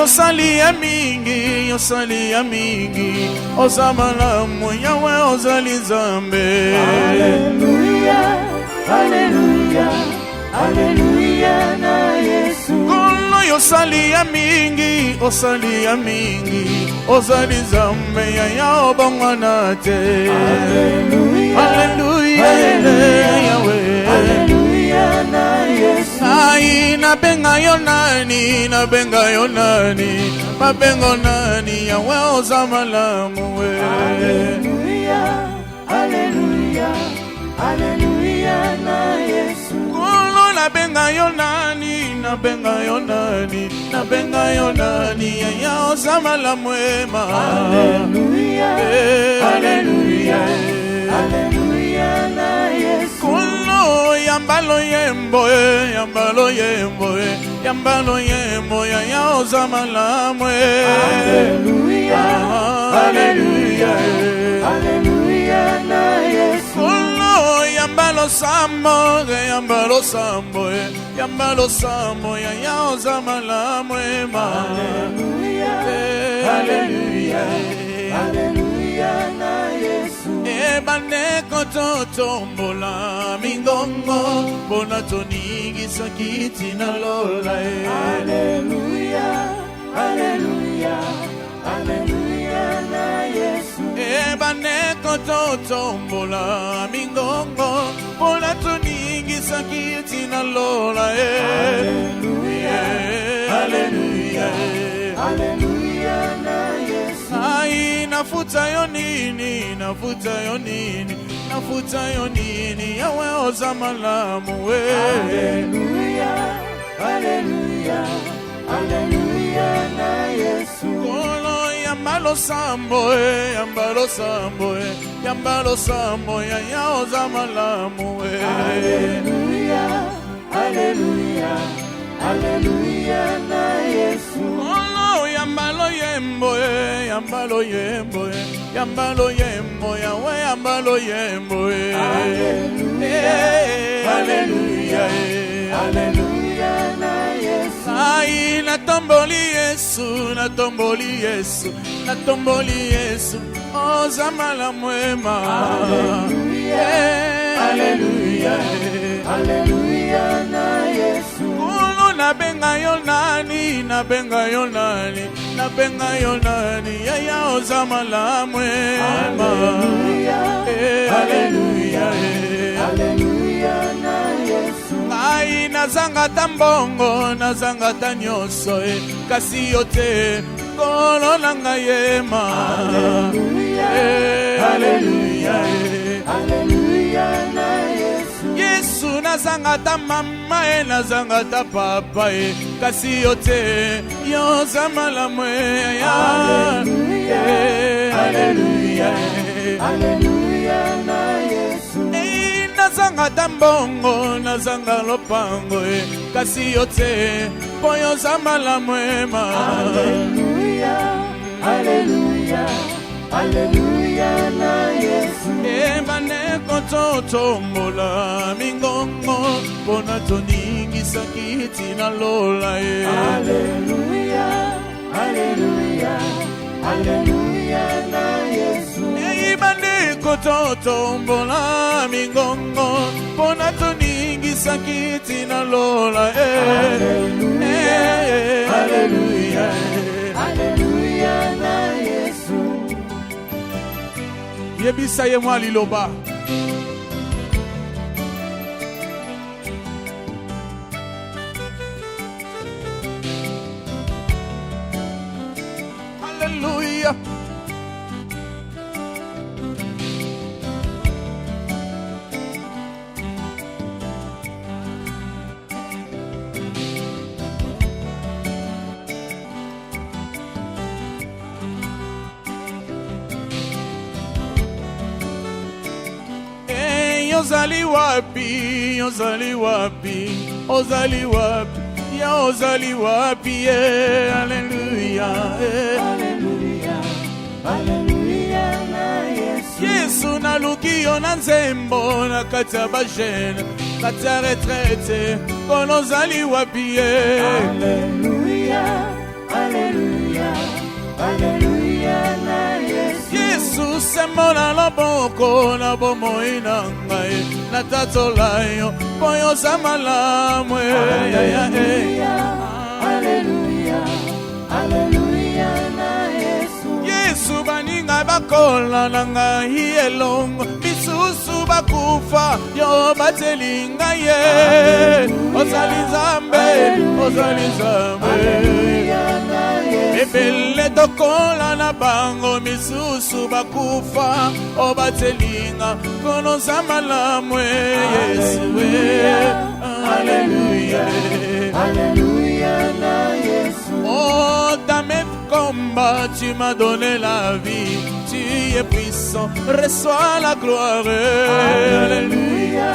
yosalia mingi, yosalia mingi, ozamalamu yawe ozali zambe. Hallelujah, hallelujah, hallelujah na Yesu. Kolo yosalia mingi, osalia mingi, ozali zambe ya obongwana te. Hallelujah, hallelujah yawe. Hallelujah na Yesu. Ai nabenga yonani, nabenga yonani, mabengo nani yawe ozamalamu we. Hallelujah, hallelujah, hallelujah na Yesu. Kolo nabenga yonani, nabenga yonani, nabenga yonani ya ozamalamu we ma. Hallelujah, hallelujah, hallelujah na Yesu. Kolo yambalo yembo, yambalo yembo, yambalo yembo ya ozamalamu we. Hallelujah, hallelujah, hallelujah na Yesu. Kolo yambalo sambo, yambalo sambo, yambalo sambo ya ozamalamu we ma. Hallelujah, hallelujah, hallelujah na Yesu. Ebane kototombola mingongo, bona tonigi sakiti na lola. Hallelujah, hallelujah, hallelujah na Yesu. Ebane kototombola mingongo, bona tonigi sakiti na lola. Hallelujah, hallelujah, hallelujah na Yesu. Ai nafuta yonini, nafuta yonini, nafuta yonini yawe ozamalamu we. Hallelujah, hallelujah, hallelujah na Yesu. Kolo yambalo sambo, yambalo sambo, yambalo sambo ya ozamalamu we. Hallelujah, hallelujah, hallelujah na Yesu. Kolo yambalo yembo, yambalo yembo, yambalo yembo yawe yambalo yembo. Hallelujah, hallelujah, hallelujah na Yesu. Ai natomboli Yesu, natomboli Yesu, natomboli Yesu, ozamalamu we ma. Hallelujah, hallelujah, hallelujah na Yesu. Kolo nabenga yonani, nabenga yonani, nabenga yonani ya ozamalamu we ma. Hallelujah, hallelujah na Yesu. Ai nazanga tambongo, nazanga tanyoso, kasi yote kolo nanga yema. Hallelujah, hallelujah, hallelujah na Yesu. Yesu nazanga ta mama, nazanga ta papa, kasi yote yozamalamu ya. Hallelujah, hallelujah, hallelujah na Yesu. Nazanga tambongo, nazanga lopango, kasi yote poyo zamalamu ma. Hallelujah, hallelujah, hallelujah na Yesu. Ebane kototombola mingongo, bona toningi sakiti na lola. Hallelujah, hallelujah, hallelujah na Yesu. Ebane kototombola mingongo, bona toningi sakiti na lola. Hallelujah, hallelujah, hallelujah na Yesu. Yebisa ye mwali loba. Hallelujah. Ozali wapi, ozali wapi, ozali wapi, ya ozali wapi, hallelujah, Hallelujah, hallelujah na Yesu. Yesu naluki yo na nzembo na kati ya bajene, kati ya retraite, kono ozali wapi, Hallelujah, Alléluia, Alléluia na Yesu. Yesu semona loboko na bomoi na ngai na tatola yo boyo za malamu. Alléluia, Alléluia, Alléluia na Yesu. Yesu baninga bakola na ngai elongo bisusu bakufa yo batelinga ye. Ozali Nzambe, ozali Nzambe. Alléluia na Yesu. Ebele tokola na bango misusu bakufa o batelinga kono za malamu. Yesu. Alléluia, Alléluia na Yesu. Oh, dans mes combats, tu m'as donné la vie. Tu es puissant, reçois la gloire. Alléluia,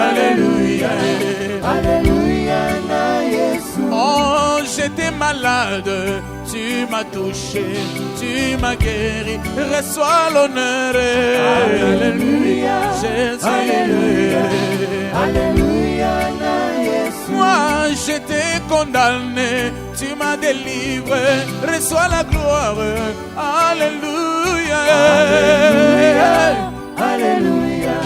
Alléluia, Alléluia na Yesu. Oh, j'étais malade, tu m'as touché, tu m'as guéri. Reçois l'honneur. Alléluia, Jésus. Alléluia, Alléluia na Yesu. Moi j'étais condamné, tu m'as délivré, reçois la gloire. Alléluia. Alléluia, Alléluia,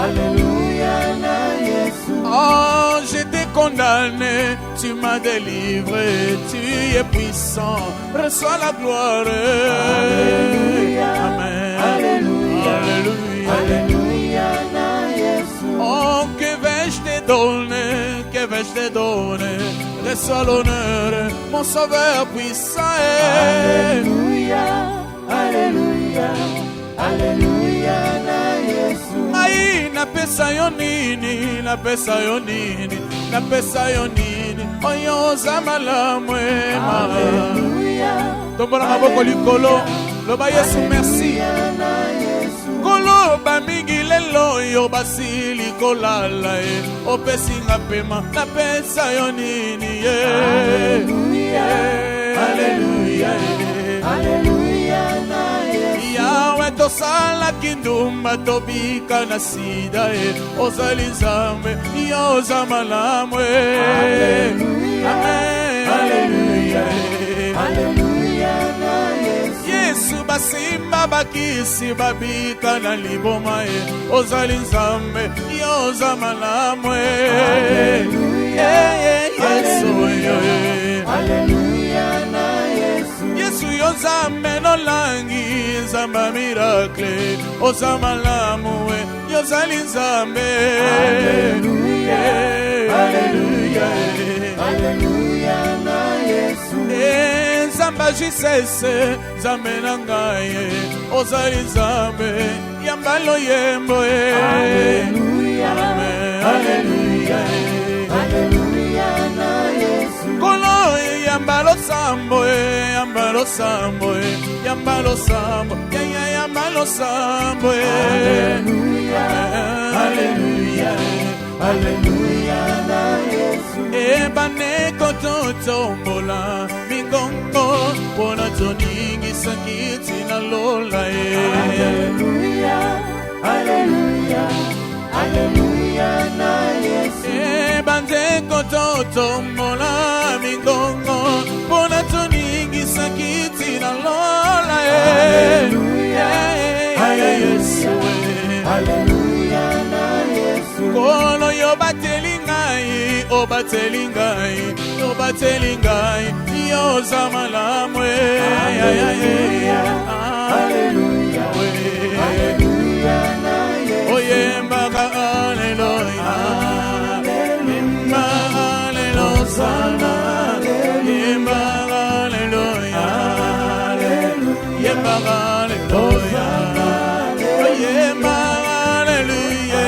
Alléluia na Yesu. Oh, j'étais condamné, tu m'as délivré, tu es puissant, reçois la gloire. Alléluia, Amen. Alléluia, Alléluia. Alléluia na Yesu. Oh, que vais-je te donner, que vais-je te donner? Reçois l'honneur, mon sauveur puissant. Alléluia, Alléluia, Alléluia na Yesu. Ai, napesa yo nini, napesa yo nini, napesa yo nini. Oyo za malamu. Alléluia, Tombola maboko likolo, loba Yesu merci. na Yesu. Koloba mingi lelo yo basili kolala opesi nga pema napesa yo nini. Alléluia, Alléluia, Alléluia na Yesu. Yawe tosala kindumba tobika na sida ozali Nzambe yoza malamu. Alléluia, Amen. Alléluia, Alléluia na Yesu. Yesu basimba bakisi babika na liboma ozali Nzambe yoza malamu. Alléluia, Yesu Alléluia na Yesu. Yesu yo Nzambe nolangi Nzambe miracle oza malamu yozali Nzambe. Alléluia, Alléluia, Alléluia na Yesu. Nzambe jisese Nzambe na ngai ozali Nzambe yamba loyembo. Alléluia, Alléluia, Alléluia na Yesu. Kolo yamba losambo yamba losambo yamba losambo yamba losambo. Alléluia, Alléluia, Alléluia na Yesu. Ebaneko totombola mingongo pona toningisa kiti na lola. Alléluia, Alléluia, Alléluia na Yesu. Ebaneko totombola mingongo pona toningisa kiti na lola. Alléluia, Yesu. Alléluia na Yesu. Kolo yo bateli ngai, o bateli ngai, o bateli ngai, yo za malamu. Alléluia, Alléluia, Alléluia na Yesu. Oye mbaga Alleluia, imba Alleluia, imba Alleluia, imba Alleluia,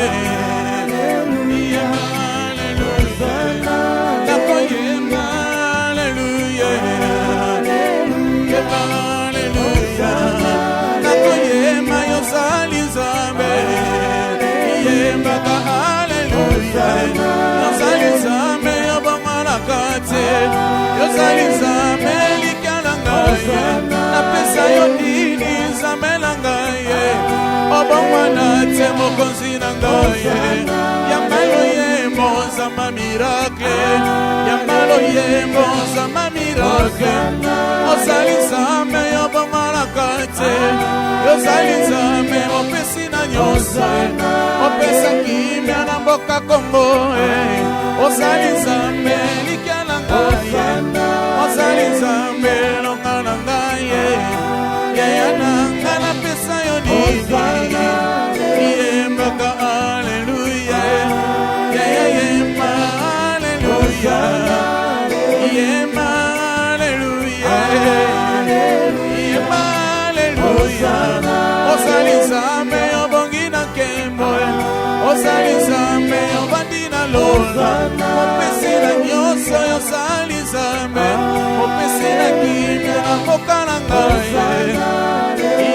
oye mbaga Alleluia. Yozali Nzambe likala ngai napesa yo nini Nzambe na ngai obongwana te mokonzi na ngai yamba loyembo Nzamba miracle yamba loyembo Nzamba miracle. miracle. Ozali Nzambe yo bongalaka te. Ozali Nzambe opesi na nyonso. Opesa kimia na mboka Kongo. Ozali Nzambe likia na ngai. Ozali Nzambe longa na ngai. Yaya na nga na pesa yo nini. Yembaka haleluya. Yaya yemba haleluya. Yemba haleluya. Yemba haleluya. Ozali Nzambe obongi na nkembo. Ozali Nzambe obandi na lola. Opesi na nyonso ozali Nzambe. Opesi na kimia na mboka na ngai.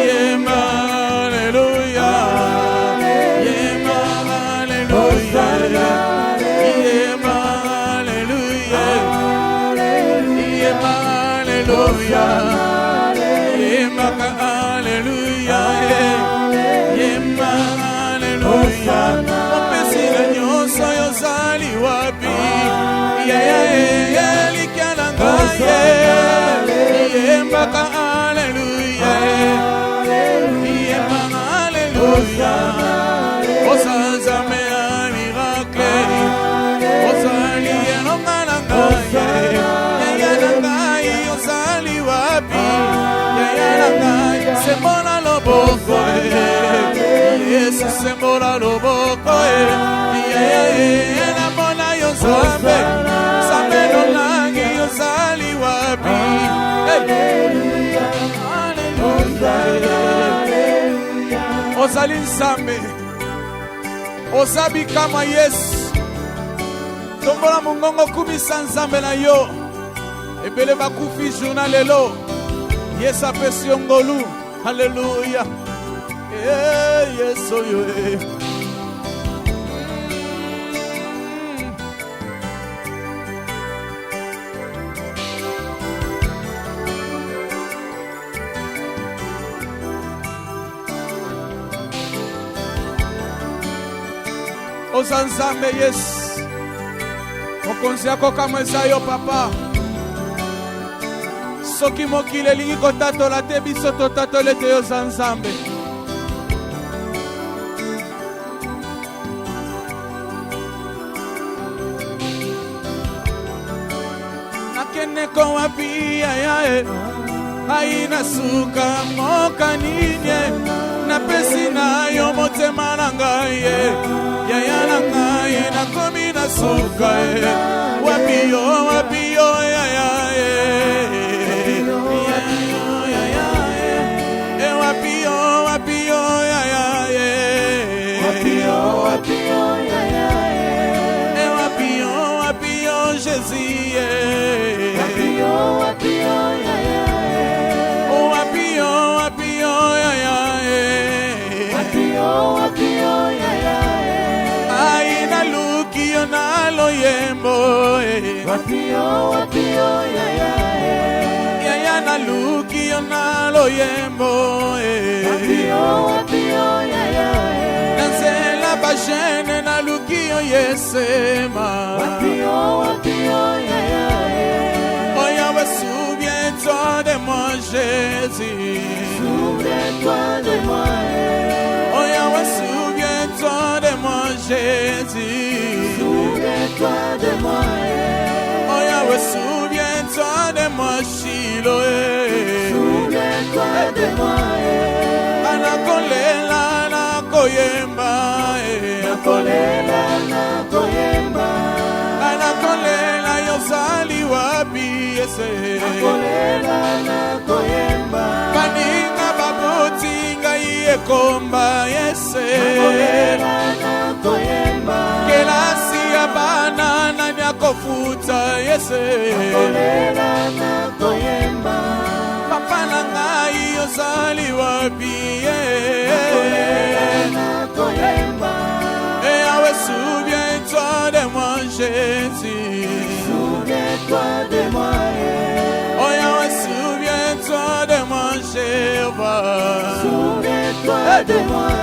Yemba haleluya. Yemba haleluya. Yemba haleluya. Yemba haleluya. Yemba haleluya. Yemba haleluya. Opesi na nyonso ozali wapi. Likia na ngai. Yemba haleluya. Yemba haleluya. Ozali ya miracle. Ozali elonga na ngai. Yaya na ngai ozali wapi. Yaya na ngai sembola loboko. Yesu sembola loboko. Yaya na mona yo Nzambe. Nzambe lolangi ozali wapi. Ozali Nzambe. Ozabi kama Yesu. Tombola mongongo kumisa Nzambe na yo. Ebele bakufi journal lelo. Yesu apesi yo ngolu. Haleluya. Yesu yo. Oza Nzambe Yesu. Mokonzi yako kama eza yo papa. Soki mokili elingi kotatola te biso totatole te oza Nzambe. Nakende ko wapi yaye. Haina suka moka ninye. Napesi na yo motema na ngai. Yaya na ngai nakomi na suka. Wapi yo yaya. Wapi yo yaya. Wapi yo Jésus. Wapi yo yaya. Aina luki yo nalo yembo. Wapi yo yaya. Yaya na luki yo nalo yembo. Wapi yo yaya. Nansela bajene na luki yo yesema. Wapi yo yaya. Oh Yahweh, souviens-toi de moi Jésus. Souviens-toi de moi. Oh Yahweh, souviens-toi de moi Jésus. Souviens-toi de moi. Oh Yahweh, souviens-toi de moi Shiloh. Souviens-toi de moi. Anakolela nakoyemba. Anakolela nakoyemba. Anakolela yozali wapi ese. Anakolela nakoyemba. Baninga baboti ngai ekomba ese. Anakolela nakoyemba. Kelasi ya banana nyakofuta ese. Anakolela nakoyemba. Papa na ngai yozali wapi. Anakolela nakoyemba. Yahweh, souviens-toi de moi Jésus. Souviens-toi de moi. Oh Yahweh, souviens-toi de moi Jéhovah. Souviens-toi de moi.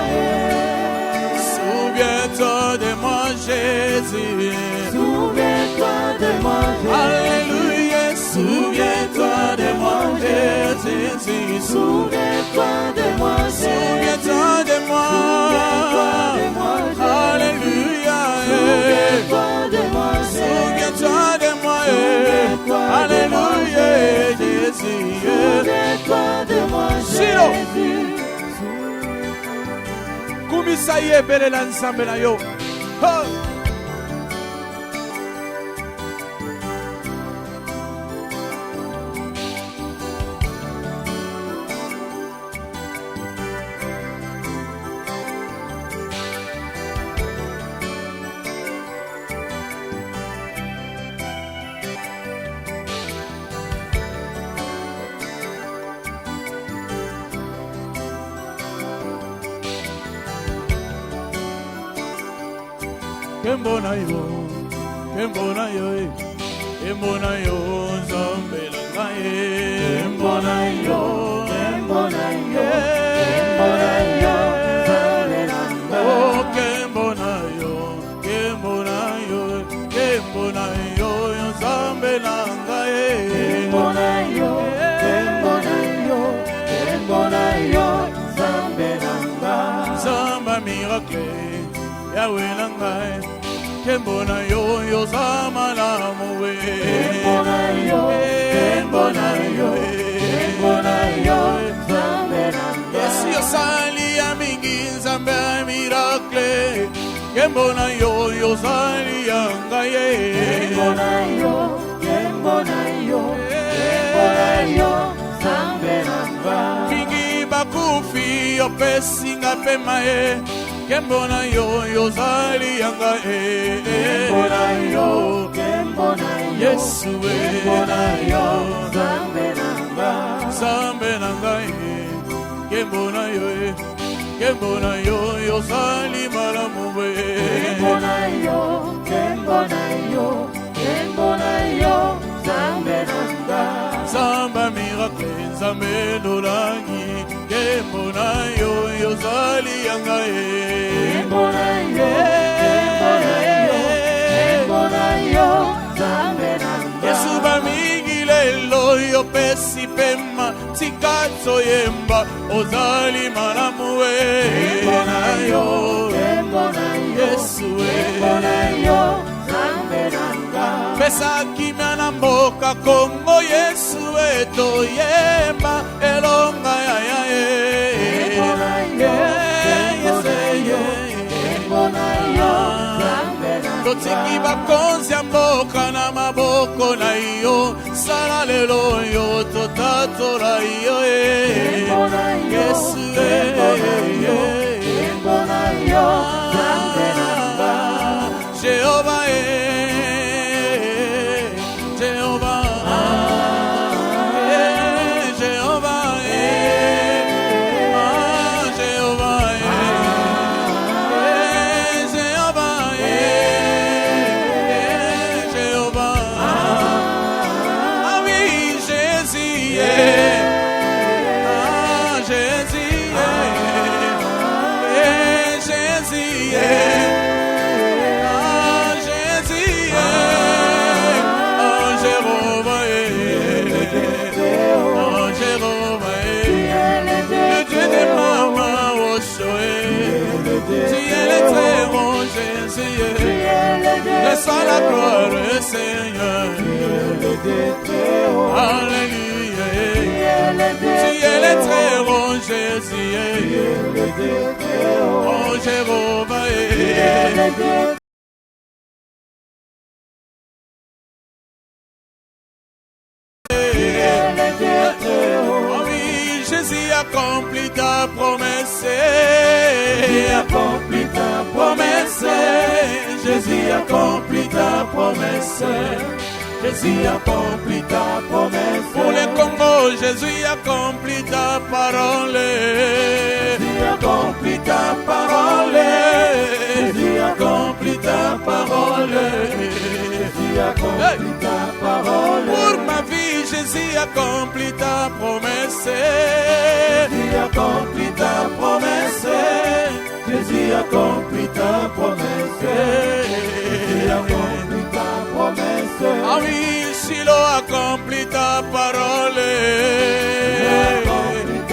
Souviens-toi de moi Jésus. Souviens-toi de moi Jésus. Alléluia, souviens. Souviens-toi de moi, Souviens-toi de moi. Alléluia. Souviens-toi de moi, Souviens-toi de moi. Alléluia, Jésus. Souviens-toi de moi, Silo. Jésus. Kumisa yebele na nzambe na yo. Oh. Kembona yo, kembona yo, kembona yo, nzambe na ngai. Kembona yo, Kembona yo, kembona yo, nzambe na ngai. oh kembona yo, kembona yo, kembona yo, nzambe na ngai. Kembona yo, kembona yo, kembona yo, nzambe na ngai. Nzamba miracle, Yahweh na ngai. Kembona yo, yozama na muwe. Kembona yo, kembona yo, kembona yo, nzambe na ngai. Yesu yosali ya mingi, nzambe ya miracle. Kembona yo, yozali ya ngai. Kembona yo, kembona yo, kembona yo, nzambe na ngai. Mingi bakufi yopesi nga pema ye. Kembona yo, yozali ya ngai. Kembona yo, kembona yo, Yesu kembona yo, nzambe na ngai. nzambe na ngai. Kembona yo, kembona yo, yozali malamu we. Kembona yo, kembona yo, kembona yo, nzambe na ngai. Nzamba miracle, nzambe lolangi. Kembona yo, yozali ya ngai. Kembona yo, kembona yo, kembona yo, nzambe na ngai. Yesu bamingi lelo yopesi pema, tika toyemba, ozali malamu we. Kembona yo, kembona yo, Yesu we. kembona yo, nzambe na ngai. Pesa kimia na mboka Kongo, Yesu we toyemba, elonga ya ya ye. Kembona yo, kembona yo, kembona yo, nzambe na ngai. Totiki bakonzi ya mboka na maboko na yo, sala lelo yo totatola yo. Kembona yo, Yesu kembona yo, kembona yo, nzambe na ngai. Jehovah Jehovah Jehovah Jehovah Jehovah. Ah oui, Jésus, ah Jésus, Jésus, ah Jésus, oh Jéhovah, oh Jéhovah, le Dieu de maman, oh Shoé, tu es l'éternel, Jésus, laisse la gloire, Seigneur, alléluia, tu es l'éternel, Jésus, oh Jéhovah. Oh oui, Jésus accomplit ta promesse. Jésus accomplit ta promesse. Jésus accomplit ta promesse. Jésus accomplit ta promesse. Pour le Congo, Jésus accomplit ta parole. Jésus accomplit ta parole. Jésus accomplit ta parole. Jésus accomplit ta parole. Pour ma vie, Jésus accomplit ta promesse. Jésus accomplit ta promesse. Jésus accomplit ta promesse. Jésus accomplit ta promesse. Ah oui, Silo accomplit ta parole. Jésus accomplit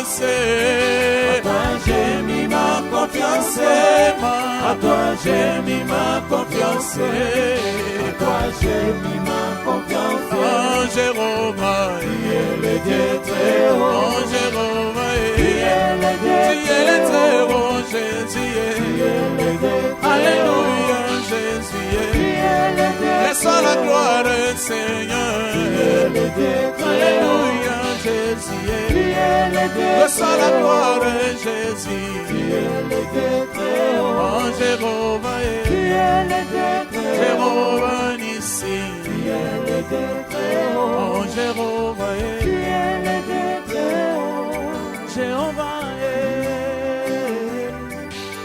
confiance. À toi j'ai mis ma confiance. À toi j'ai mis ma confiance. À toi j'ai mis ma confiance. En Jéhovah, Tu es le Dieu très haut. en Jéhovah, Tu es le Dieu tu es le très haut, Jésus. Tu es le Dieu très haut. Alléluia, Tu Jésus. es le Dieu Laisse la gloire, Seigneur. Tu es le Dieu très haut. Alléluia, Tu Jésus. es le Dieu Laisse la très haut. gloire, Tu Jésus. es le Dieu très haut. En Jéhovah, Tu es le Dieu très haut. Jéhovah Nissi. Tu es le Dieu très haut. En Jéhovah, Tu es le Dieu très haut. Jéhovah,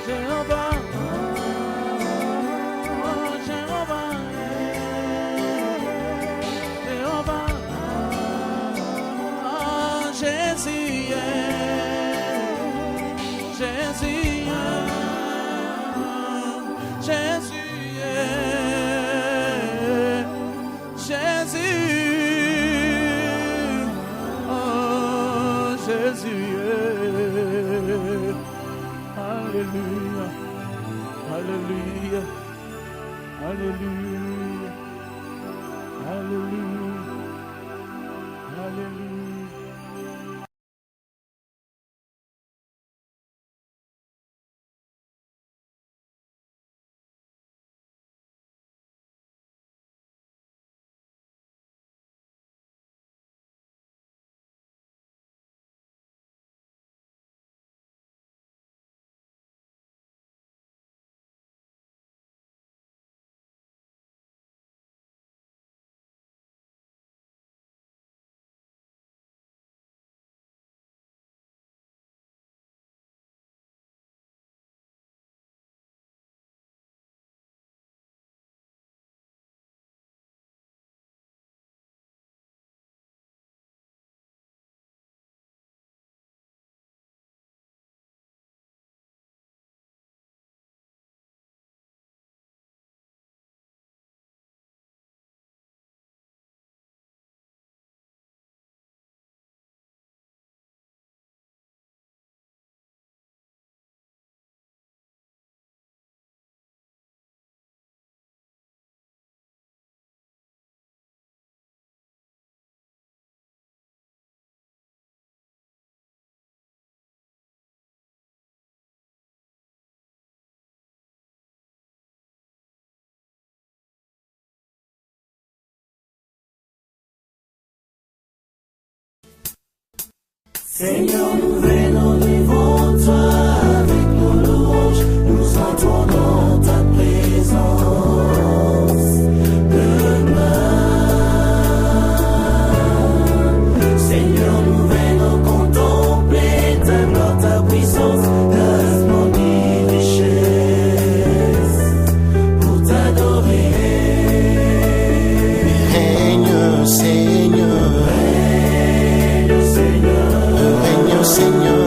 Jéhovah, Jéhovah, Jéhovah, Jésus, Jésus, Jésus, Jésus, oh Jésus, Alléluia, Alléluia, Alléluia, Alléluia, Alléluia. Seigneur, nous venons devant toi avec nos louanges, nous entrons dans ta présence. Demain, Seigneur, nous venons contempler ta gloire, ta puissance, ta splendide richesse pour t'adorer. Règne, Seigneur. Seigneur, Seigneur.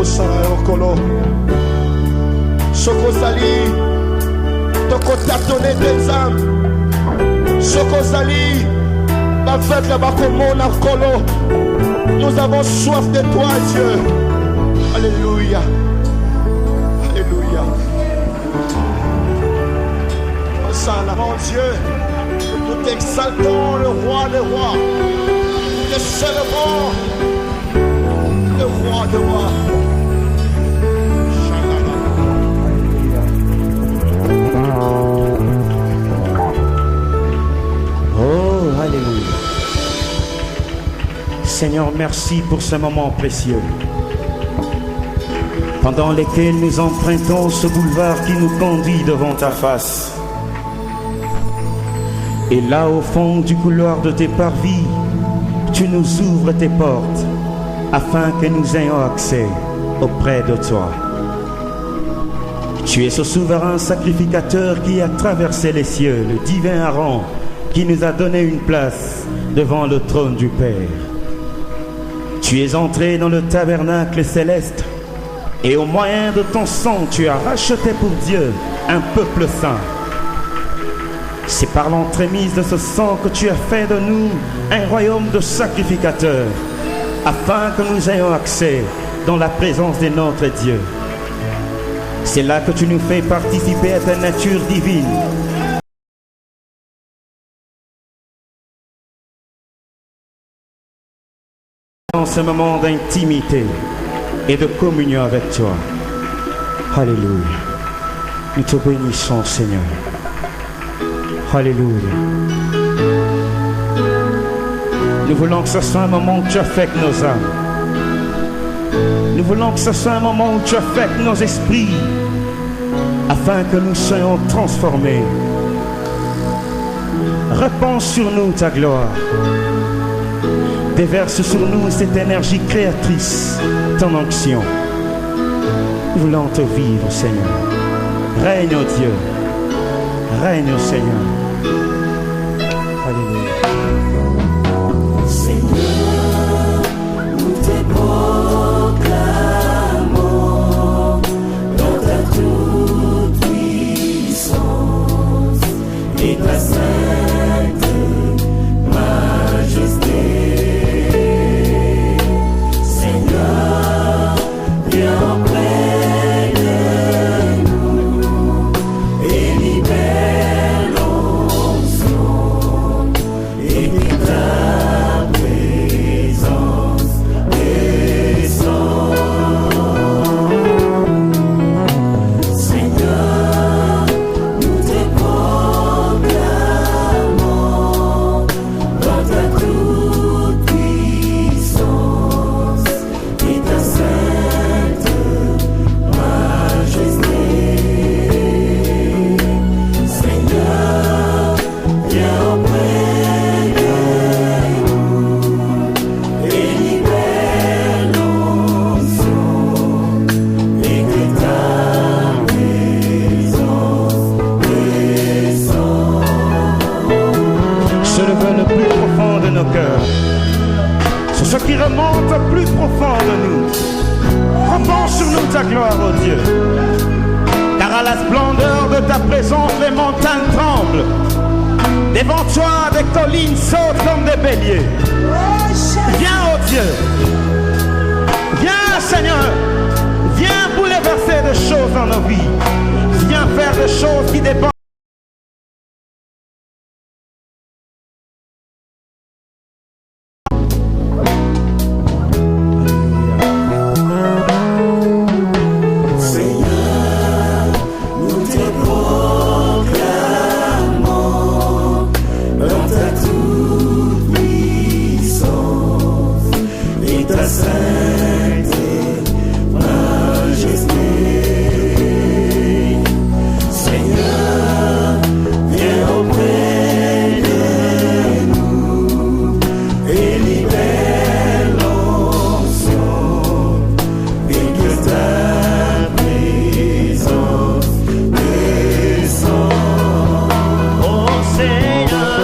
Kosala Okolo. Sokozali, toko tatone des âmes. Sokozali, avec la bakomona Kolo. Nous avons soif de toi, Dieu. Alléluia. Alléluia. Hosanna, mon Dieu. Nous t'exaltons, le roi des rois. Nous te célébrons, le roi des rois. Oh, alléluia. Seigneur, merci pour ce moment précieux pendant lesquels nous empruntons ce boulevard qui nous conduit devant ta face. Et là, au fond du couloir de tes parvis, tu nous ouvres tes portes afin que nous ayons accès auprès de toi. Tu es ce souverain sacrificateur qui a traversé les cieux, le divin Aaron qui nous a donné une place devant le trône du Père. Tu es entré dans le tabernacle céleste et au moyen de ton sang, tu as racheté pour Dieu un peuple saint. C'est par l'entremise de ce sang que tu as fait de nous un royaume de sacrificateurs, afin que nous ayons accès dans la présence de notre Dieu. C'est là que tu nous fais participer à ta nature divine. Dans ce moment d'intimité et de communion avec toi. Alléluia. Nous te bénissons, Seigneur. Alléluia. Nous voulons que ce soit un moment où tu affectes nos âmes. Nous voulons que ce soit un moment où tu affectes nos esprits, afin que nous soyons transformés. Répands sur nous ta gloire. Déverse sur nous cette énergie créatrice, ton onction. Nous voulons te vivre, Seigneur. Règne, ô Dieu. Règne, ô Seigneur. Alléluia. Seigneur, nous te proclamons dans ta toute puissance et ta sainte majesté. Seigneur, viens auprès de nous et libère l'onction et que ta présence descend. Seigneur, nous te proclamons dans ta toute puissance et ta sainte majesté. Seigneur, viens auprès de nous et libère l'onction et que ta présence descend. Se lever le plus profond de nos cœurs. C'est ce qui remonte au plus profond de nous. Répands sur nous ta gloire, ô Dieu. Car à la splendeur de ta présence, les montagnes tremblent. Devant toi, des collines sautent comme des béliers. Viens, ô Dieu. Viens, Seigneur. Viens bouleverser des choses dans nos vies. Viens faire des choses qui dépendent. Seigneur, nous te proclamons dans ta toute puissance et ta sainte majesté. Seigneur, viens auprès de nous et libère l'onction et que ta présence descend. Oh Seigneur,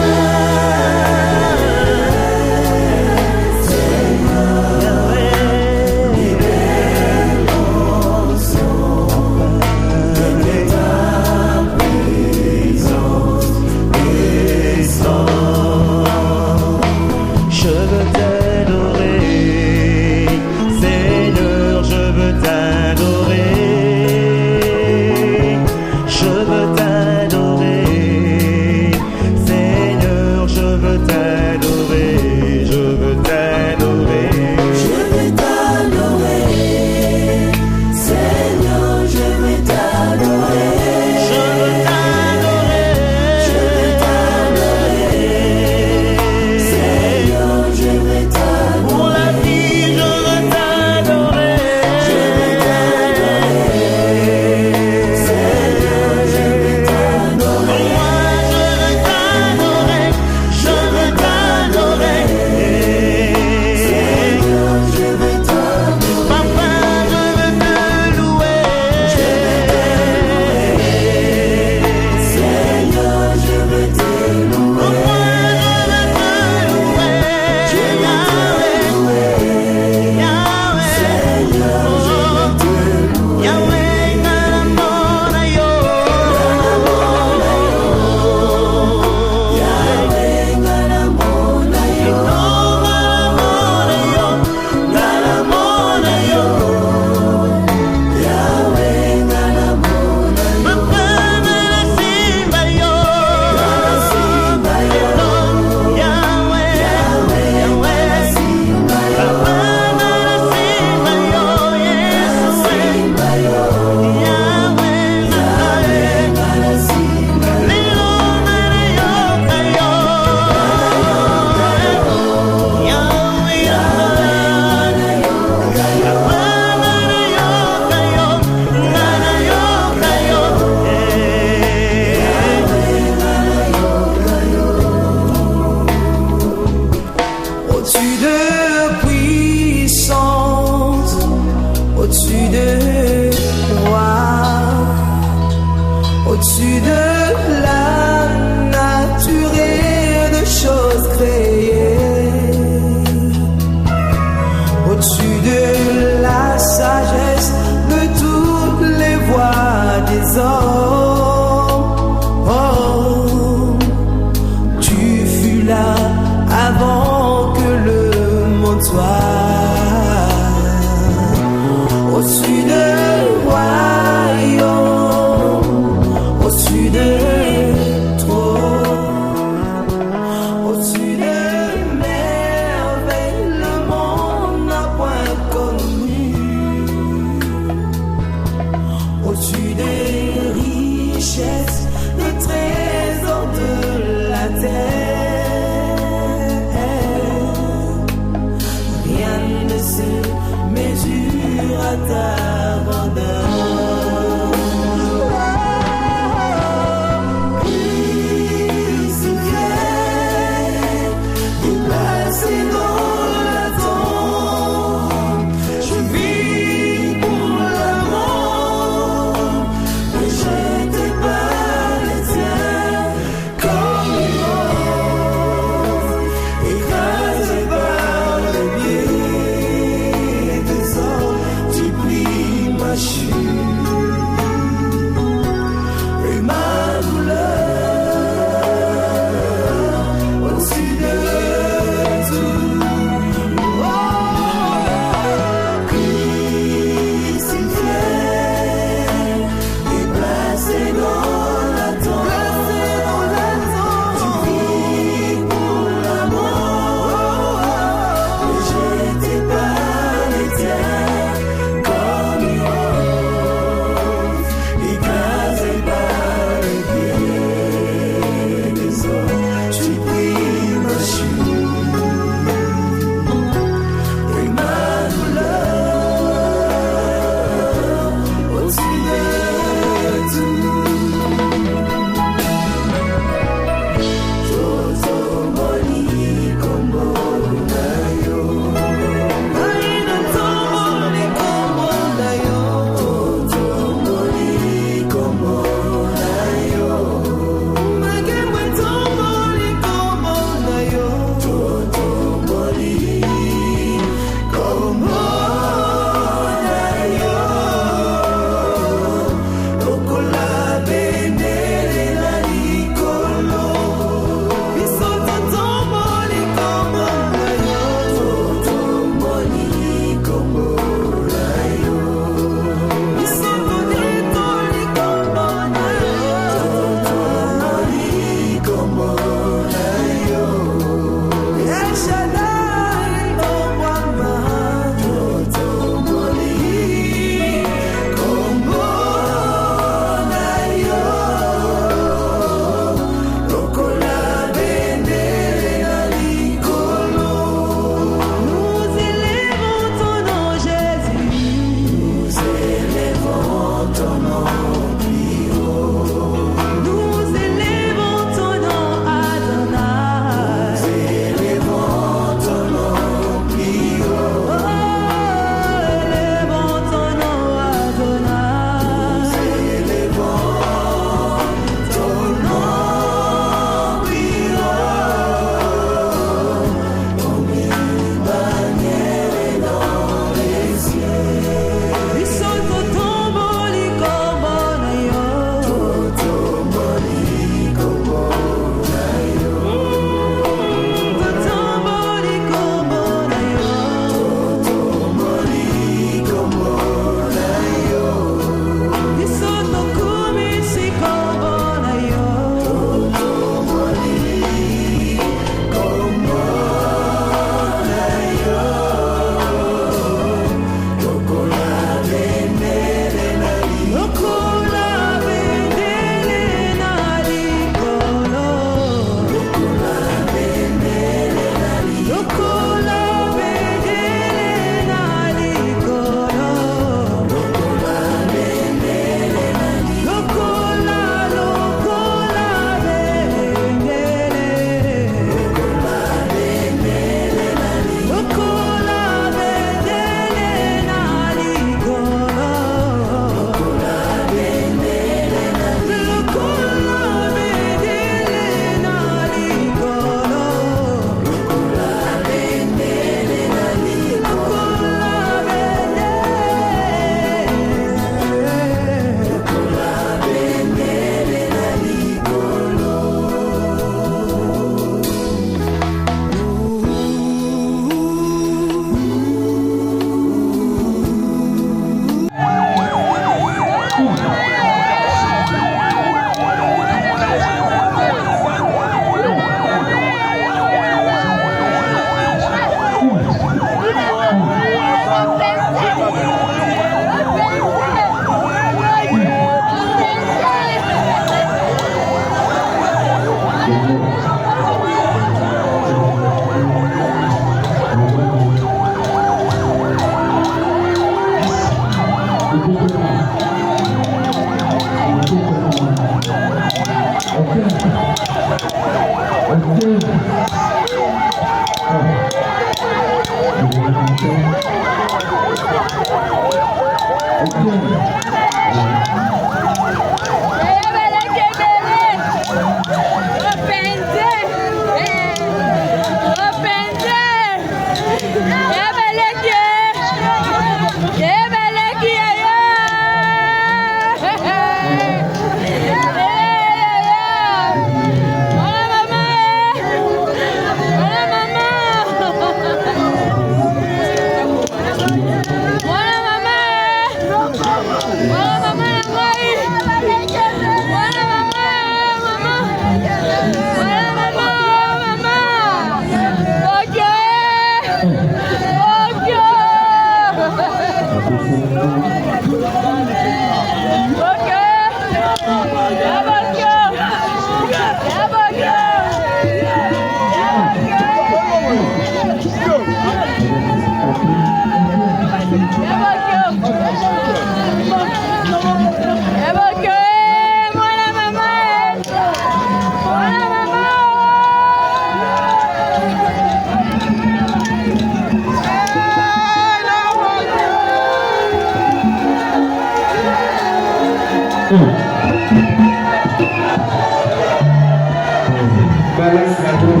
Balance la tour,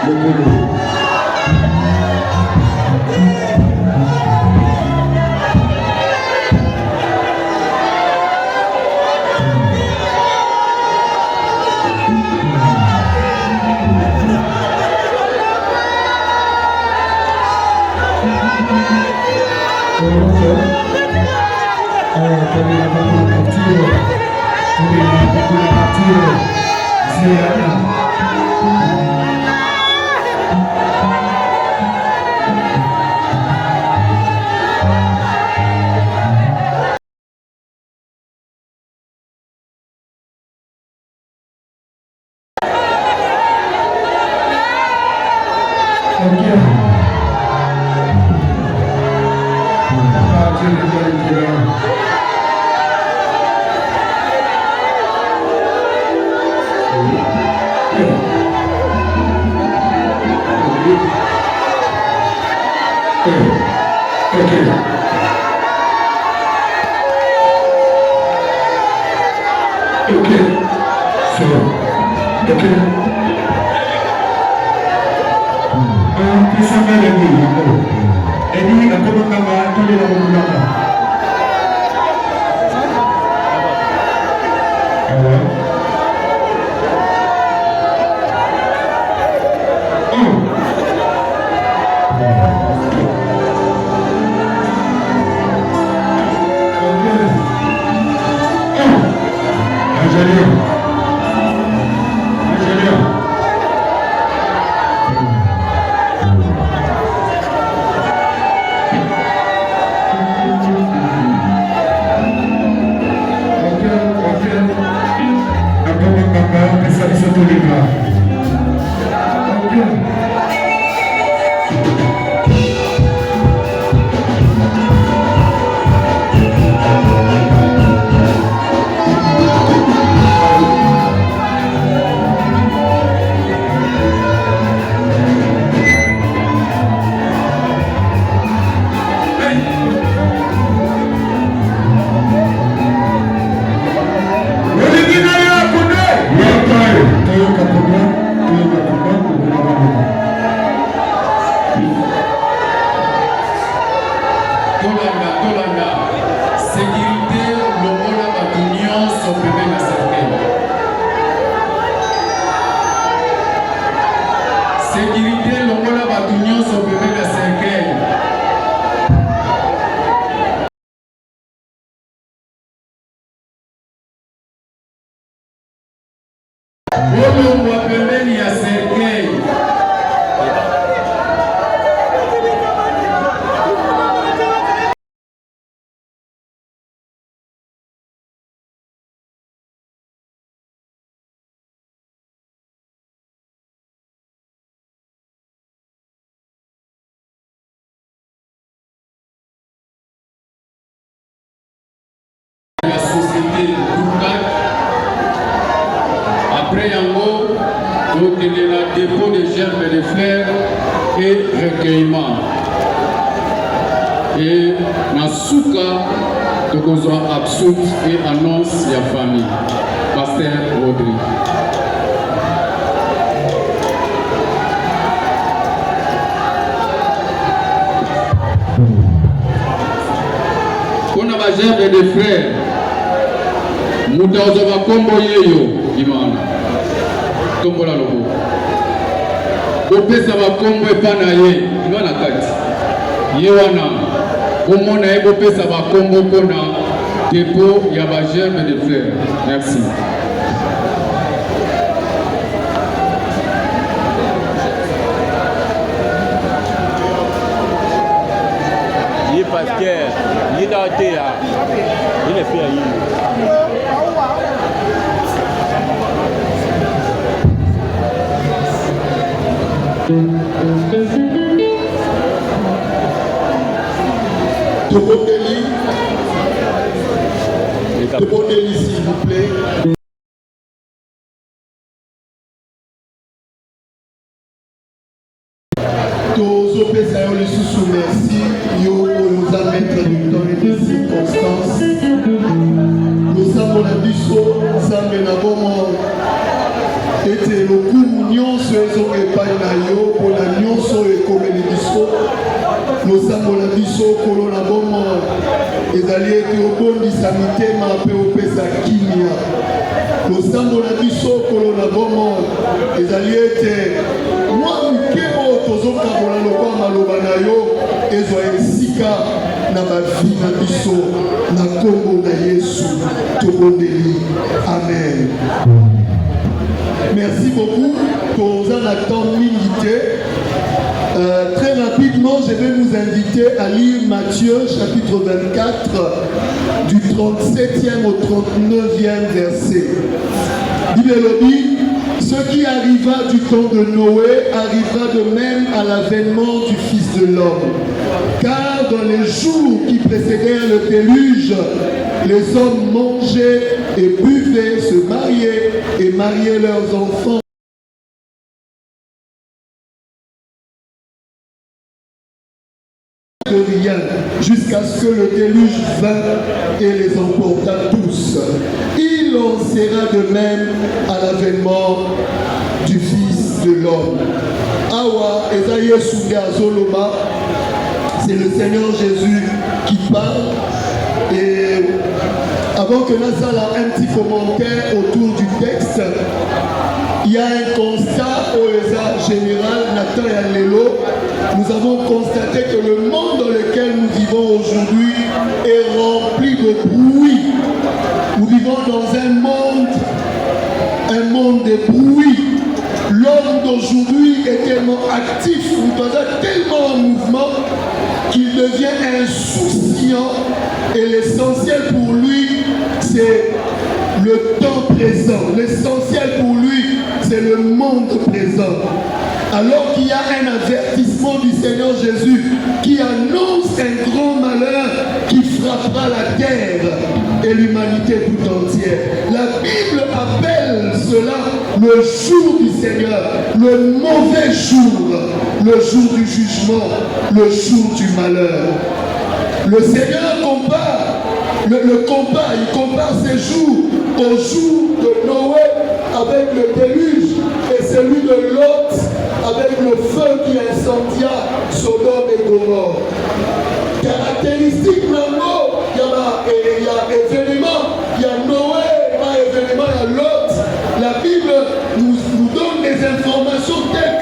le boulot. Après yango Donc il y a le dépôt de germes et de fleurs et recueillement. Et Nasuka, donc on soit absous et annonce la famille. Pasteur Rodrigue. Kuna bajembe de frères mutaoza bakombo yeyo imana tombola lobo bopesa bakombo epa na ye imana kati ye wana omona ye bopesa bakombo mpona dépôt ya bagerme de frères. Merci. Parce que il est fait Tobondeli, s'il vous plaît. Tozopesa yo lisusu merci yo nous a mettre du temps et des circonstances. Losambola biso nzambe na bomo ete lokumu nyonso ezoka epai na yo mpona nyonso ekomeli biso. Losambola biso kolo na bomo ezali ete obondisa mitema mpe opesa kimia. Losambola biso kolo na bomo ezali ete mwa moke oyo tozokabola lokwa maloba na yo ezwa esika na bavi na biso na kombo na Yesu tobondeli. Amen. Merci beaucoup. Toza na temps mingi. Très rapidement, je vais vous inviter à lire Matthieu chapitre 24 du 37e au 39e verset. Bible dit, ce qui arriva du temps de Noé arrivera de même à l'avènement du Fils de l'homme. Car dans les jours qui précédèrent le déluge, les hommes mangeaient et buvaient, se mariaient et mariaient leurs enfants. De rien, jusqu'à ce que le déluge vint et les emporta tous. Il en sera de même à l'avènement du Fils de l'homme. Awa Esaïe Souga Zoloma, c'est le Seigneur Jésus qui parle. Et avant que Nazala un petit commentaire autour du texte, il y a un constat au général Nathan et Alelo. Nous avons constaté que le monde dans lequel nous vivons aujourd'hui est rempli de bruit. Nous vivons dans un monde de bruit. L'homme d'aujourd'hui est tellement actif, tellement en mouvement qu'il devient insouciant et l'essentiel pour lui, c'est le temps présent. L'essentiel pour lui, c'est le monde présent. Alors qu'il y a un avertissement du Seigneur Jésus qui annonce un grand malheur qui frappera la terre et l'humanité tout entière. La Bible appelle cela le jour du Seigneur, le mauvais jour, le jour du jugement, le jour du malheur. Le Seigneur compare, il compare ces jours au jour de Noé avec le déluge et celui de Lot avec le feu qui incendia Sodome et Gomorrhe. Caractéristique maintenant, il y a événement, il y a Noé, il y a événement, il y a Lot. La Bible nous donne des informations telles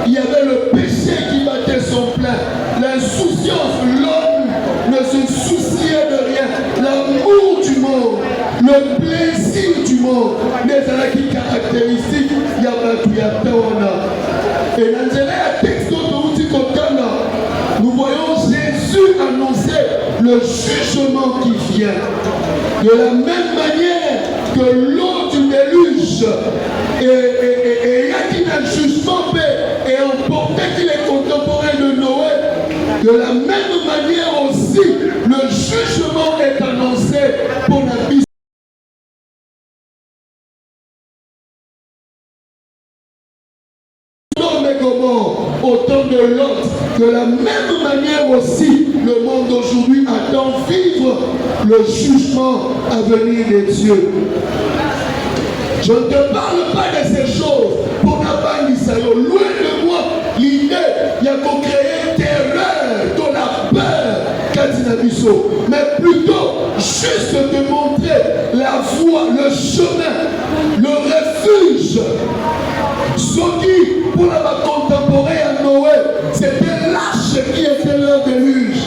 qu'il y avait le péché qui battait son plein, l'insouciance, l'homme ne se souciait de rien, l'amour du monde, le plaisir du monde, les caractéristiques, il y a et dans le texte nous voyons Jésus annoncer le jugement qui vient. De la même manière que l'eau du déluge et un jugement et emporté qu'il est contemporain de Noé, de la même manière aussi, le jugement est annoncé pour la vie. comment, au temps de Lot, de la même manière aussi, le monde d'aujourd'hui attend vivre le jugement à venir des dieux. Je ne te parle pas de ces choses pour n'avoir ni salaud. Loin de moi l'idée, il y a qu'on crée terreur, de la peur, Kadinabiso. Mais plutôt juste de montrer la voie, le chemin, le refuge. Ce qui, pour la contemporaine à Noé, c'était l'arche qui était leur déluge.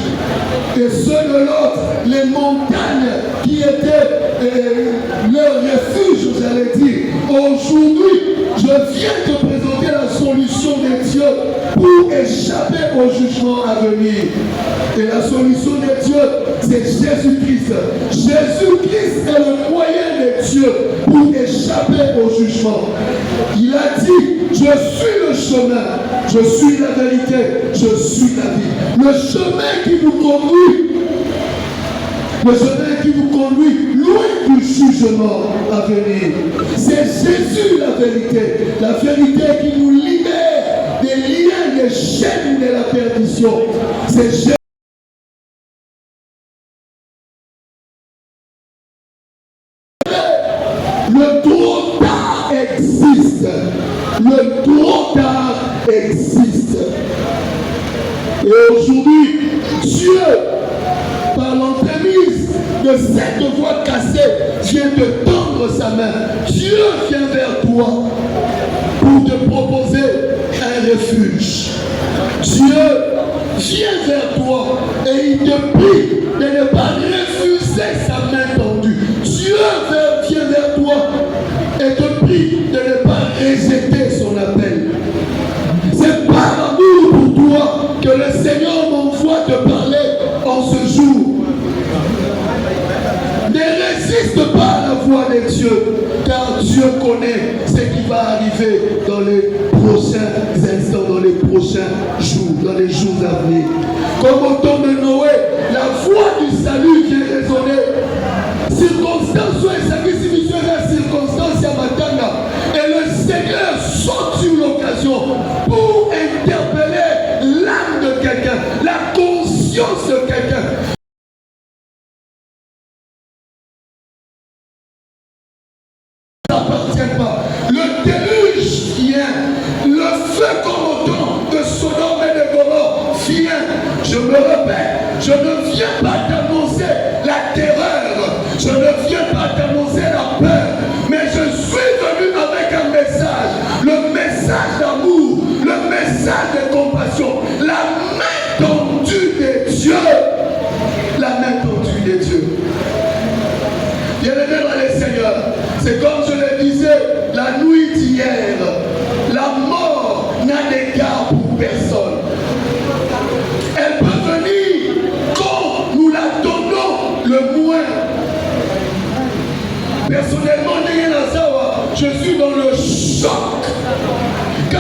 Et ceux de l'autre, les montagnes qui étaient leur refuge, j'allais dire. Aujourd'hui, je viens te présenter la solution des dieux pour échapper au jugement à venir. Et la solution des dieux, c'est Jésus-Christ. Jésus-Christ est le moyen des dieux pour échapper au jugement. Il a dit, je suis le chemin, je suis la vérité, je suis la vie. Le chemin qui vous conduit, loin du jugement à venir. C'est Jésus la vérité qui nous libère des liens, des chaînes de la perdition. C'est Jésus. Le trop tard existe. Le trop tard existe. Et aujourd'hui, Dieu, par l'entremise de cette voie cassée, vient te tendre sa main. Dieu vient vers toi pour te proposer un refuge. Dieu vient vers toi et il te prie de ne pas refuser sa main tendue. Dieu vient vers toi et te prie de ne pas rejeter son appel. C'est par amour pour toi que le Seigneur m'envoie te parler en ce jour. Ne résiste pas à la voix des dieux, car Dieu connaît ce qui va arriver dans les prochains instants, dans les prochains jours, dans les jours à venir. Comme au temps de Noé, la voix du salut vient résonner. Circonstance et service missionnaire, circonstance à Matanga. Et le Seigneur saute sur l'occasion pour interpeller l'âme de quelqu'un, la conscience de quelqu'un. Le déluge vient, le feu comme au temps de Sodome et de Gomorrhe vient. Je me répète, je ne viens pas t'annoncer la terreur, je ne viens pas t'annoncer la peur, mais je suis venu avec un message, le message d'amour, le message de compassion, la main tendue des dieux, la main tendue des dieux. Bien-aimés dans les Seigneurs, c'est comme je le disais la nuit d'hier, la mort n'a d'égard pour personne. Elle peut venir quand nous la donnons le moins. Personnellement, je suis dans le choc. Quand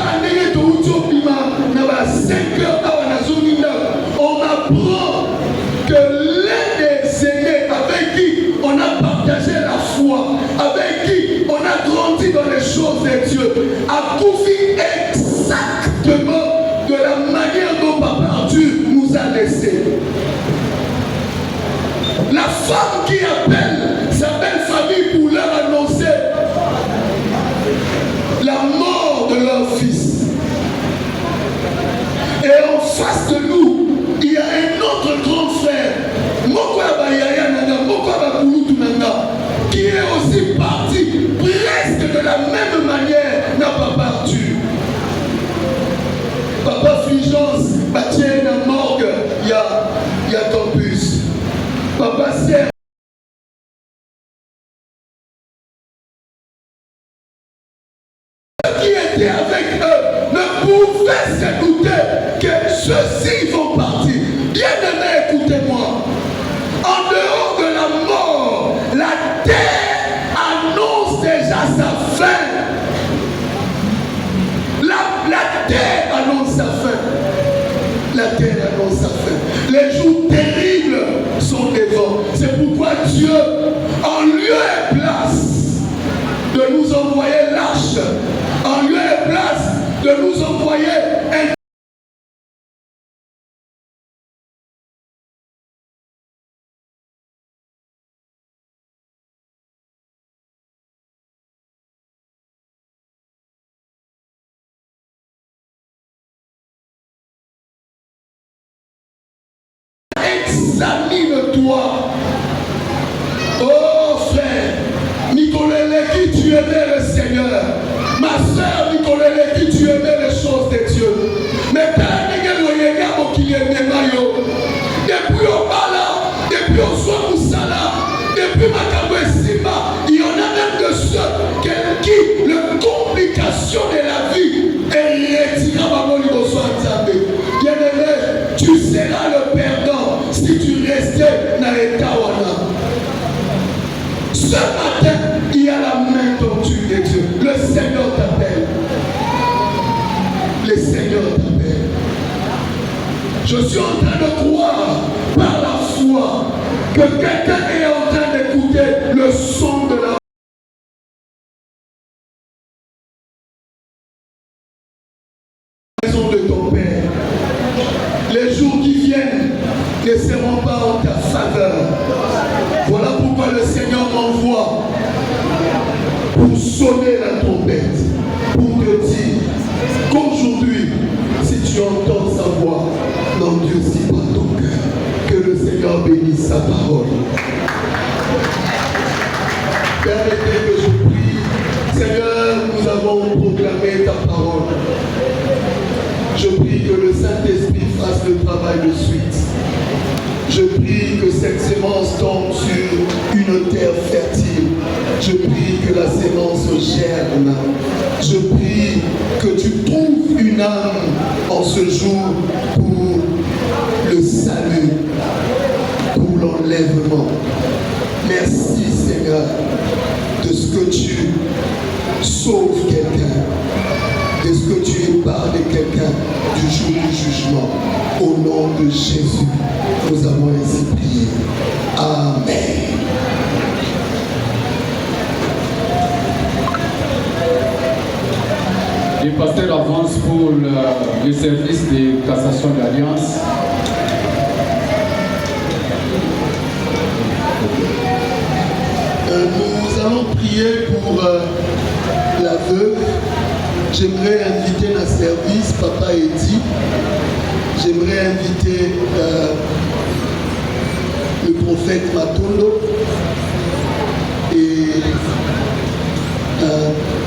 on apprend que l'un des aînés avec qui on a partagé la foi, avec qui on a grandi dans les choses de Dieu, a confié exactement de la manière dont Papa Dieu nous a laissés. La femme qui appelle sa belle famille pour leur annoncer la mort de leur fils. Et en face de nous, il y a un autre grand frère, qui est aussi parti presque de la même manière, n'a pas parti. Papa Fulgence, Batienne à morgue, il y a campus. Papa Serre. Ceux qui étaient avec eux ne pouvaient se douter que ceux-ci vont partir. Bien-aimés, écoutez-moi. En dehors de la mort, la terre annonce déjà sa fin. La terre annonce sa fin. La terre annonce sa fin. Les jours terribles sont devant. C'est pourquoi Dieu, en lieu et place de nous envoyer l'arche, en lieu et place de nous envoyer un examine-toi. Oh frère, Nicolélé, qui tu aimais le Seigneur. Ma soeur Nicolélé, qui tu aimais les choses de Dieu. Mais Père, depuis au Bala, depuis au Soamoussala, depuis Makabo Simba, il y en a même de ceux qui, la complication de la vie, est retirée à mon niveau. Bien-aimé, tu seras le perdant si tu restais dans l'état. Ce matin, il y a la main tendue de Dieu. Le Seigneur t'appelle. Le Seigneur t'appelle. Je suis en train de croire par la foi que quelqu'un est en train d'écouter le son de la maison de ton Père. Les jours qui viennent ne seront pas en ta faveur. Voilà pourquoi le Seigneur m'envoie pour sonner la trompette, pour te dire qu'aujourd'hui, si tu entends sa voix, n'endurcis pas ton cœur. Que le Seigneur bénisse sa parole. Permettez que je prie. Seigneur, nous avons proclamé ta parole. Je prie que le Saint-Esprit fasse le travail de suite. Je prie que cette sémence tombe sur une terre fertile. Je prie que la sémence germe. Je prie que tu trouves une âme en ce jour pour le salut, pour l'enlèvement. Merci Seigneur de ce que tu sauves quelqu'un, de ce que tu épargnes quelqu'un du jour du jugement. Au nom de Jésus, nous avons ainsi prié. Amen. Le pasteur avance pour le service de cassation d'alliance. Nous allons prier pour la veuve. J'aimerais inviter dans le service Papa Eddy. J'aimerais inviter le prophète Matondo et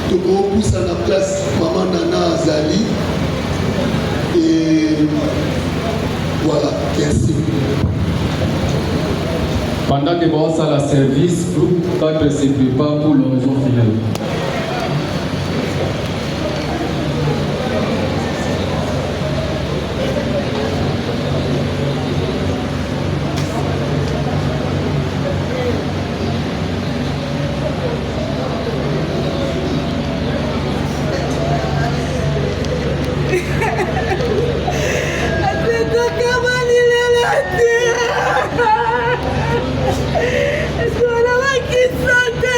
Togo pousse à la place Maman Nana Azali. Et voilà, merci. Pendant que vous avez la service, groupe 4 se prépare pour l'horizon final. Sono la chissà te,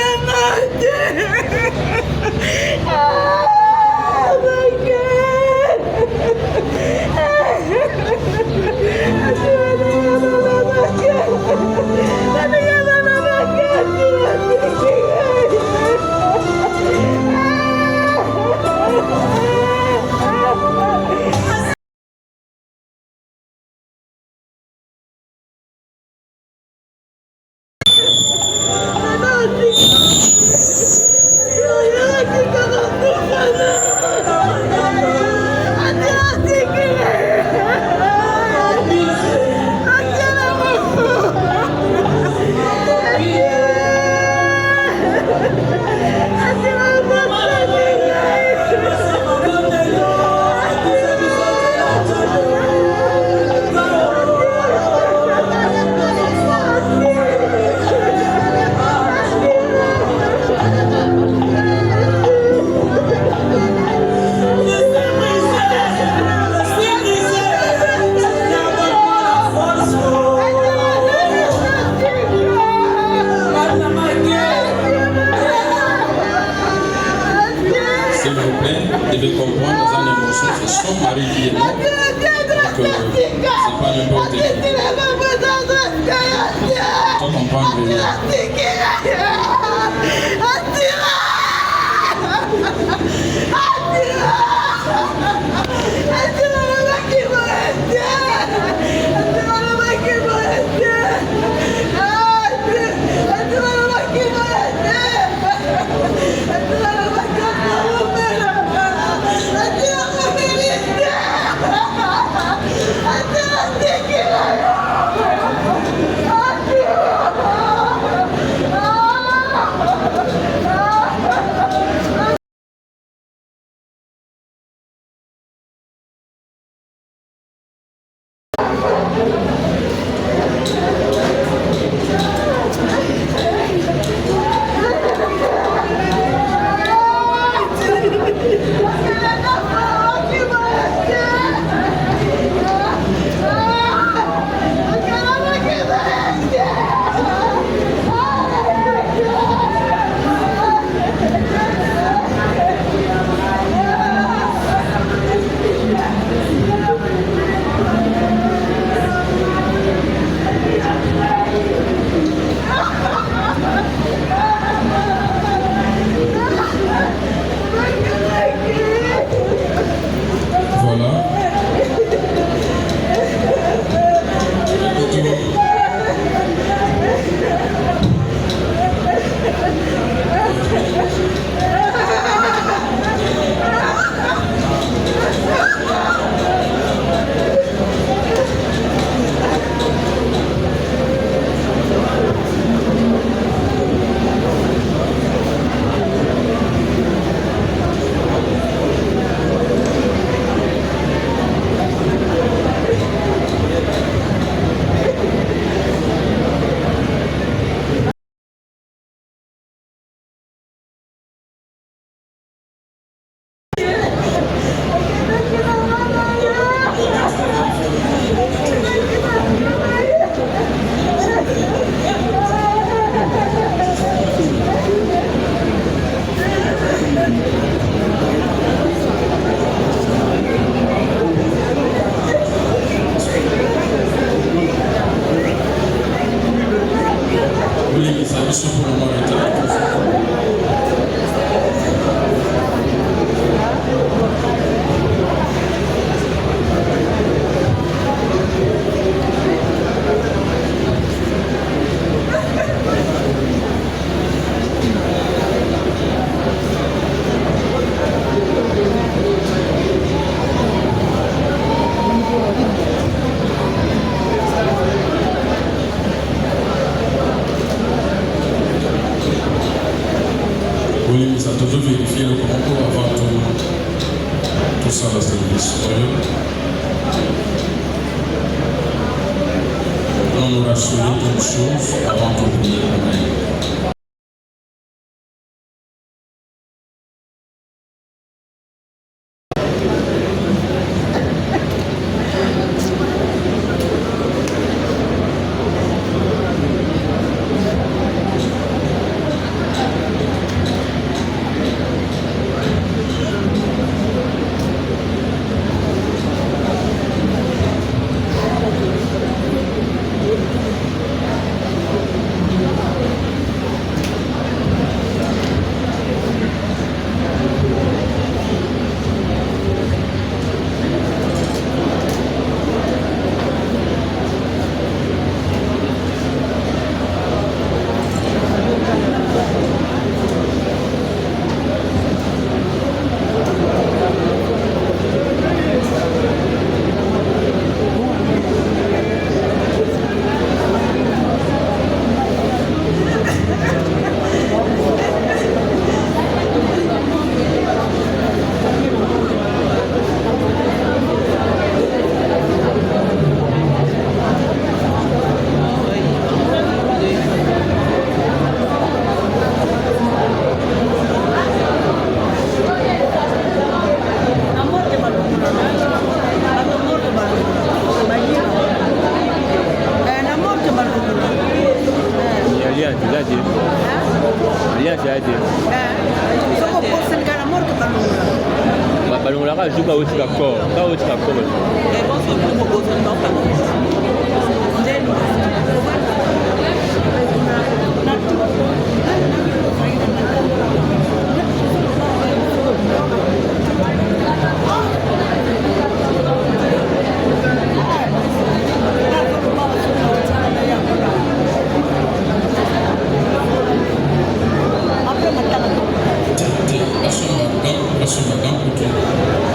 devez comprendre, dans une émotion, c'est son mari qui est mort. Donc, c'est pas n'importe qui. Tu comprends bien. Oui, ça toujours vérifier le concours avant tout ça, le service. On nous rassurer d'une chose avant tout prier pour nous. Voilà, je joue au Chicago.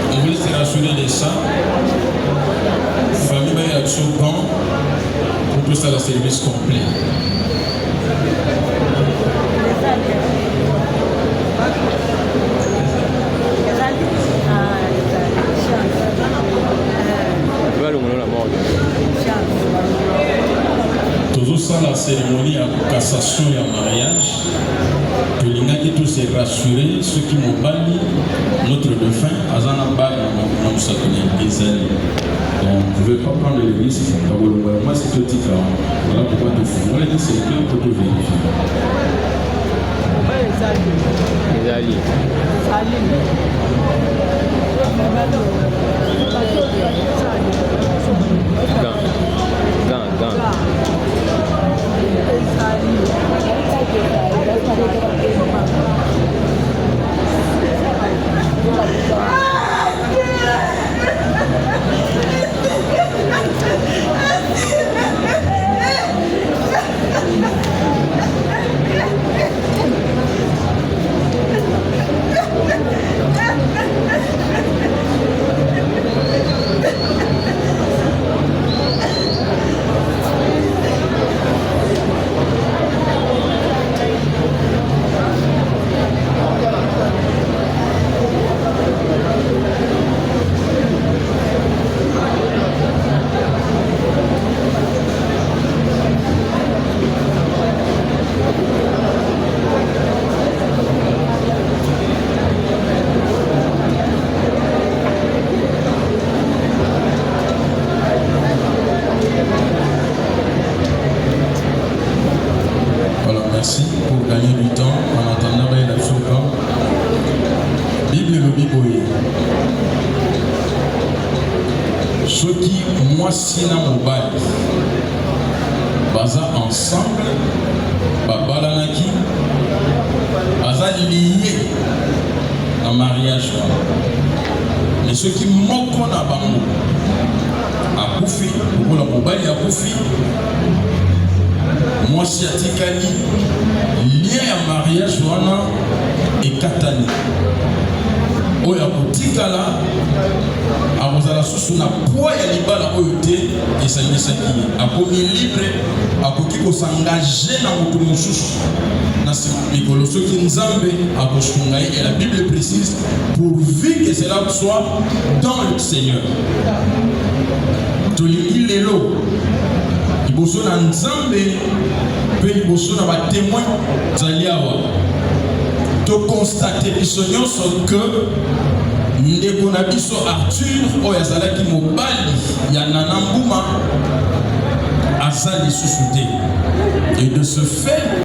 On veut se rassurer de ça. Famille va être sur banc pour tout ça, le service complet. Toujours ça, la cérémonie de cassation et en mariage. Que les gens qui tous se rassurer, ceux qui m'ont banni, notre défunt, Azana Bag, nous sommes des années. Donc, je ne vais pas prendre le risque. Moi, c'est tout petit. Voilà pourquoi nous faisons. On l'a dit, c'est clair pour tout vérifier. Merci pour gagner du temps en attendant la Soka. Bible le Bible. Ceux qui, moi, si na mobile, baza ensemble, babalanaki, baza lié dans le mariage. Mais ceux qui manquent na bango, à Koufi, pour la mobile à Koufi, moi si atikali lien ya mariage wana ekatani oyo akotikala akozala susu na poids ya libala oyo te esangisaki ye akomi libre akoki kosengage na moto mosusu na mikolo soki nzambe akosunga ye et la Bible précise pourvu que cela soit dans le Seigneur. Tolingi lelo liboso na nzambe pe liboso na batémoin zali awa to constate biso nyonso que ndeko na biso Arthur oyo azalaki mobali ya Nana Mbuma aza lisusu te et de ce fait